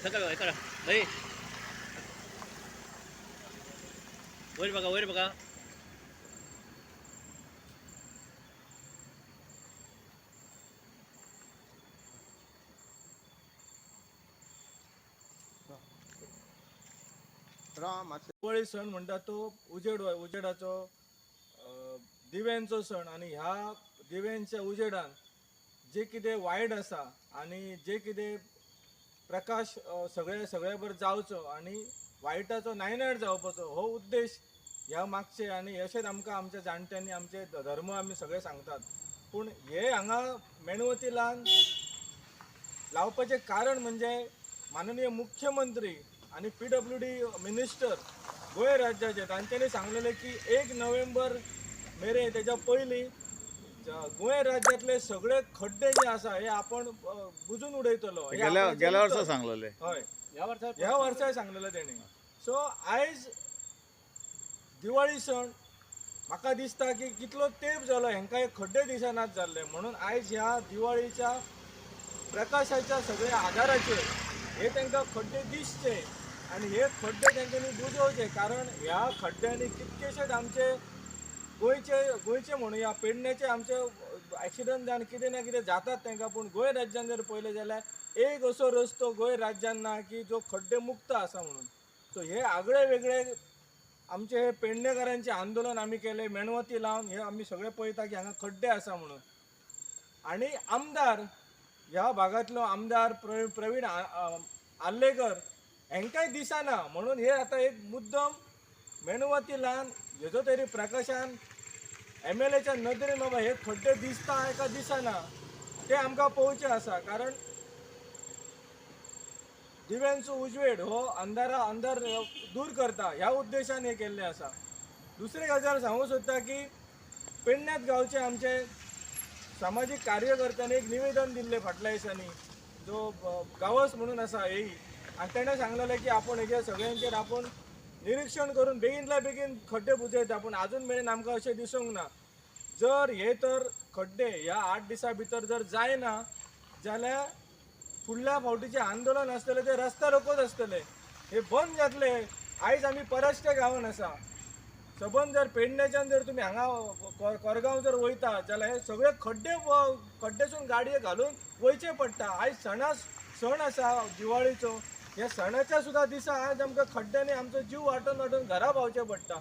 잠깐만 가라. 너희 वर बघा. दिवाळी सण म्हणटा तो उजेडाचो दिव्यांचो सण आणि ह्या दिव्यांच्या उजेडान जे कितें वायट आसा आणि जे कितें प्रकाश सगळ्या बरें जावचो आणि वायटाचो नायनाट जावपाचो हो उद्देश ह्या मागचे आणि अशेंच आमकां आमच्या जाणट्यांनी आमचे धर्म आमी सगळे सांगतात. पूण हे हांगा मेणवतीलान लावपाचें कारण म्हणजे माननीय मुख्यमंत्री आणि PWD मिनिस्टर गोंय राज्याचे तांच्यांनी सांगलेले की 1 नोव्हेंबर मेरेन तेच्या पयलीं गोंय राज्यातले सगळे खड्डे जे आसा हे आपण बुजून उडयतलो. गेल्या वर्सा सांगलेले. हय, ह्या वर्साय सांगलेले तेणी. सो आयज दिवाळी सण म्हाका दिसता की कितलो तेंप जालो हेंकां हे खड्डे दिसनात जाल्ले, म्हणून आयज ह्या दिवाळीच्या प्रकाशाच्या सगळ्या आदाराचेर हे तांकां खड्डे दिसचे आणि हे खड्डे तांच्यांनी बुजोवचे. कारण ह्या खड्ड्यांनी कितकेशेच आमचे गोंयचे म्हणुया पेडण्याचे आमचे ॲक्सिडंट जावन कितें ना कितें जातात तांकां. पूण गोंय राज्यान जर पळयलें जाल्यार एक असो रस्तो गोंय राज्यान ना की जो खड्डे मुक्त आसा म्हणून. सो हे आगळे वेगळे आमचे हे पेडणेकारांचे आंदोलन आमी केले, मेणवती लावन हे आमी सगळे पळयता की हांगा खड्डे आसा म्हणून. आणि आमदार ह्या भागातलो आमदार प्रवीण आल्लेकर हेंकांय दिसना, म्हणून हे आता एक मुद्दम मेणवती लावन हेजो तरी प्रकाशान MLAच्या नदरेन बाबा हे खड्डे दिसता काय दिसना ते आमकां पळोवचें आसा. कारण दिव्यांचो उजवेड हो अंधार दूर करता ह्या उद्देशान हे केल्लें आसा. दुसरी गजाल सांगूंक सोदता की पेडण्यात गांवचे आमचे सामाजीक कार्यकर्त्यांनी एक निवेदन दिल्लें फाटल्या दिसांनी, जो गावस म्हणून आसा हेई, आनी तेणें सांगलेलें की आपण हेजे सगळ्यांचेर आपण निरीक्षण करून बेगिनल्या बेगीन खड्डे बुजयता. पूण अजून मेरेन आमकां अशें दिसूंक ना. जर हे तर खड्डे ह्या 8 दिसां भितर जर जायना जाल्यार फुडल्या फावटीचें आंदोलन आसतलें ते रस्ता रोकोच आसतले, हे बंद जातले. आयज आमी पराश्टे गांवान आसा, सबंद जर पेडण्याच्यान जर तुमी हांगा कोरगांव जर वयता जाल्यार हे सगळे खड्डेसून गाडये घालून वयचें पडटा. आयज सण आसा दिवाळीचो, ह्या सणाच्या सुद्दां दिसा आयज आमकां खड्ड्यांनी आमचो जीव वाटून घरा पावचें पडटा.